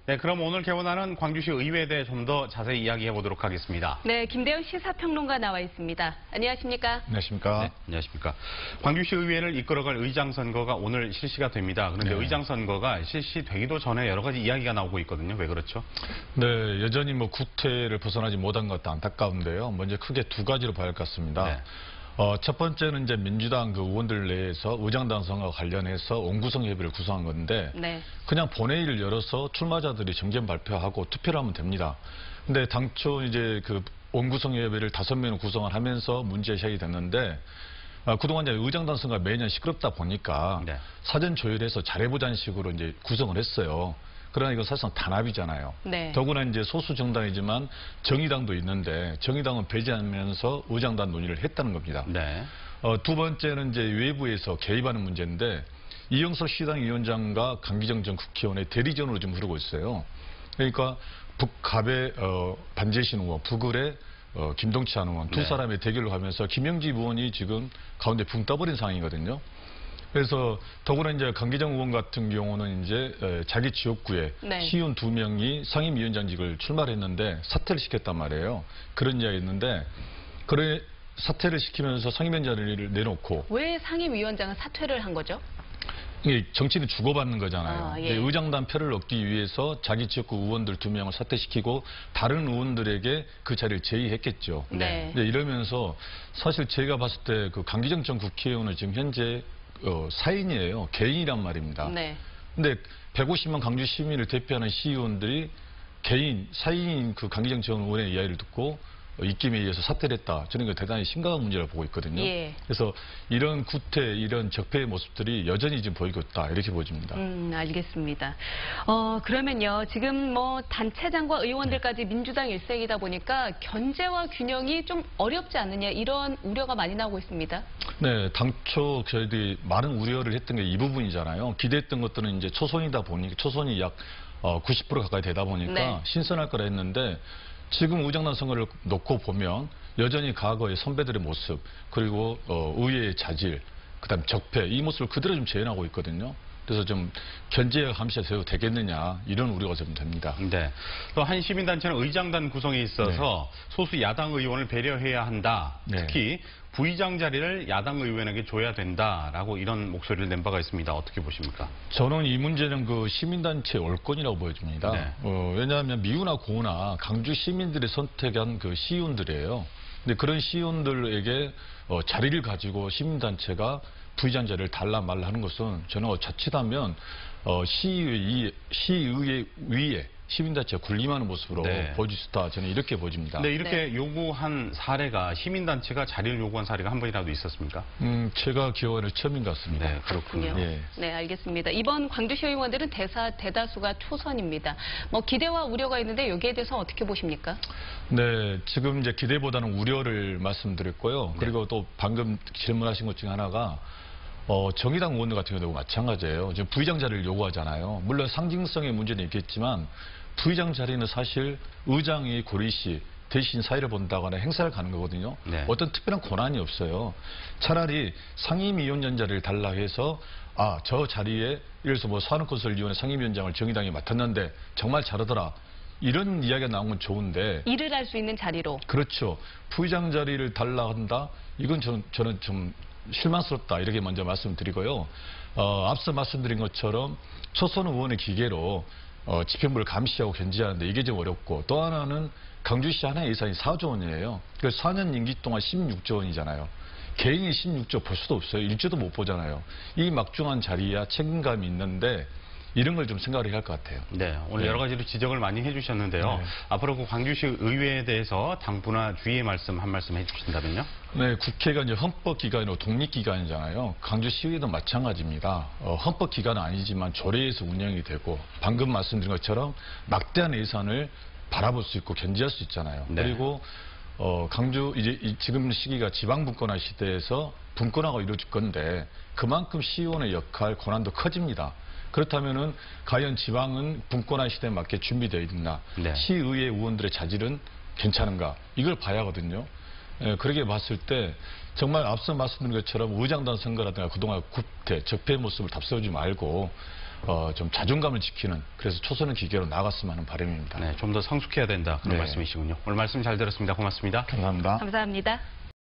네, 그럼 오늘 개원하는 광주시 의회에 대해 좀 더 자세히 이야기해 보도록 하겠습니다. 네, 김대현 시사평론가 나와 있습니다. 안녕하십니까? 안녕하십니까? 네, 안녕하십니까. 광주시 의회를 이끌어갈 의장 선거가 오늘 실시가 됩니다. 그런데 네. 의장 선거가 실시되기도 전에 여러 가지 이야기가 나오고 있거든요. 왜 그렇죠? 네, 여전히 구태를 벗어나지 못한 것도 안타까운데요. 먼저 크게 두 가지로 봐야 할 것 같습니다. 네. 첫 번째는 이제 민주당 의원들 내에서 의장단 선거와 관련해서 원구성 협의를 구성한 건데 네. 그냥 본회의를 열어서 출마자들이 정견 발표하고 투표를 하면 됩니다. 근데 당초 이제 그 원구성 협의를 5명을 구성을 하면서 문제 시작이 됐는데 그동안 이제 의장단 선거가 매년 시끄럽다 보니까 네. 사전 조율해서 잘해보자는 식으로 이제 구성을 했어요. 그러나 이건 사실상 단합이잖아요. 네. 더구나 이제 소수 정당이지만 정의당도 있는데 정의당은 배제하면서 의장단 논의를 했다는 겁니다. 네. 두 번째는 이제 외부에서 개입하는 문제인데 이영석 시당 위원장과 강기정 전 국회의원의 대리전으로 좀 흐르고 있어요. 그러니까 북갑의 반재신 의원, 북을의 김동찬 의원 두 네. 사람의 대결을 하면서 김영지 의원이 지금 가운데 붕 떠버린 상황이거든요. 그래서 더구나 이제 강기정 의원 같은 경우는 이제 자기 지역구에 네. 시의원 2명이 상임위원장직을 출마를 했는데 사퇴를 시켰단 말이에요. 그런 이야기 있는데 그래 사퇴를 시키면서 상임위원장을 내놓고 왜 상임위원장은 사퇴를 한 거죠? 이게 정치는 주고받는 거잖아요. 아, 예. 근데 의장단 표를 얻기 위해서 자기 지역구 의원들 2명을 사퇴시키고 다른 의원들에게 그 자리를 제의했겠죠. 네. 근데 이러면서 사실 제가 봤을 때 그 강기정 전 국회의원은 지금 현재 사인이에요. 개인이란 말입니다. 네. 근데 150만 강주 시민을 대표하는 시의원들이 개인, 사인인 그 강기정 전 의원의 이야기를 듣고 입김에 의해서 사퇴를 했다. 저는 이거 대단히 심각한 문제라고 보고 있거든요. 예. 그래서 이런 구태, 이런 적폐의 모습들이 여전히 지금 보이고 있다. 이렇게 보집니다. 알겠습니다. 그러면요. 지금 단체장과 의원들까지 민주당 일색이다 보니까 견제와 균형이 좀 어렵지 않느냐 이런 우려가 많이 나오고 있습니다. 네, 당초 저희들이 많은 우려를 했던 게 이 부분이잖아요. 기대했던 것들은 이제 초선이다 보니까 초선이 약 90% 가까이 되다 보니까 네. 신선할 거라 했는데 지금 의장단 선거를 놓고 보면 여전히 과거의 선배들의 모습 그리고 의회의 자질 그다음 적폐 이 모습을 그대로 좀 재현하고 있거든요. 그래서 좀 견제와 감시가 되도 되겠느냐 이런 우려가 좀 됩니다. 네. 또 한 시민단체는 의장단 구성에 있어서 소수 야당 의원을 배려해야 한다. 네. 특히 부의장 자리를 야당 의원에게 줘야 된다라고 이런 목소리를 낸 바가 있습니다. 어떻게 보십니까? 저는 이 문제는 그 시민단체의 올권이라고 보여집니다. 네. 왜냐하면 미우나 고우나 강주 시민들이 선택한 그 시의원들이에요. 근데 그런 시의원들에게 자리를 가지고 시민단체가 부의장 자리를 달라 말라 하는 것은 저는 자칫하면 시의회 위에 시민단체가 군림하는 모습으로 네. 보여줄 수 있다. 저는 이렇게 보여집니다. 근데 이렇게 네. 요구한 사례가 시민단체가 자리를 요구한 사례가 한 번이라도 있었습니까? 제가 기억하는 처음인 것 같습니다. 네, 그렇군요. 예. 네, 알겠습니다. 이번 광주시 의원들은 대다수가 초선입니다. 기대와 우려가 있는데 여기에 대해서 어떻게 보십니까? 네, 지금 이제 기대보다는 우려를 말씀드렸고요. 그리고 또 방금 질문하신 것 중에 하나가 정의당 의원들 같은 경우도 마찬가지예요. 지금 부의장 자리를 요구하잖아요. 물론 상징성의 문제는 있겠지만 부의장 자리는 사실 의장이 고리시 대신 사의를 본다거나 행사를 가는 거거든요. 네. 어떤 특별한 권한이 없어요. 차라리 상임위원장 자리를 달라 해서 저 자리에 예를 들어서 산업건설위원회 상임위원장을 정의당이 맡았는데 정말 잘하더라. 이런 이야기가 나오면 좋은데 일을 할 수 있는 자리로. 그렇죠. 부의장 자리를 달라 한다. 이건 저는 좀 실망스럽다. 이렇게 먼저 말씀드리고요. 앞서 말씀드린 것처럼 초선 의원의 기계로 집행부를 감시하고 견제하는데 이게 좀 어렵고 또 하나는 강주시 하나의 예산이 4조 원이에요. 그 4년 임기 동안 16조 원이잖아요. 개인이 16조 볼 수도 없어요. 1조도 못 보잖아요. 이 막중한 자리야 책임감이 있는데 이런 걸 좀 생각을 해야 할 것 같아요. 네, 오늘 네. 여러 가지로 지적을 많이 해주셨는데요. 네. 앞으로 그 광주시 의회에 대해서 당부나 주의의 말씀 한 말씀 해주신다면요? 네, 국회가 이제 헌법기관이고 독립기관이잖아요. 강주시의회도 마찬가지입니다. 헌법기관은 아니지만 조례에서 운영이 되고 방금 말씀드린 것처럼 막대한 예산을 바라볼 수 있고 견제할 수 있잖아요. 네. 그리고 강주 이제 지금 시기가 지방 분권화 시대에서 분권화가 이루어질 건데 그만큼 시의원의 역할 권한도 커집니다. 그렇다면은 과연 지방은 분권화 시대에 맞게 준비되어 있나? 네. 시의회 의원들의 자질은 괜찮은가? 이걸 봐야 하거든요. 그렇게 봤을 때 정말 앞서 말씀드린 것처럼 의장단 선거라든가 그동안 구태, 적폐의 모습을 답습하지 말고 좀 자존감을 지키는 그래서 초선의 기계로 나갔으면 하는 바람입니다. 네, 좀 더 성숙해야 된다 그런 네. 말씀이시군요. 오늘 말씀 잘 들었습니다. 고맙습니다. 감사합니다. 감사합니다.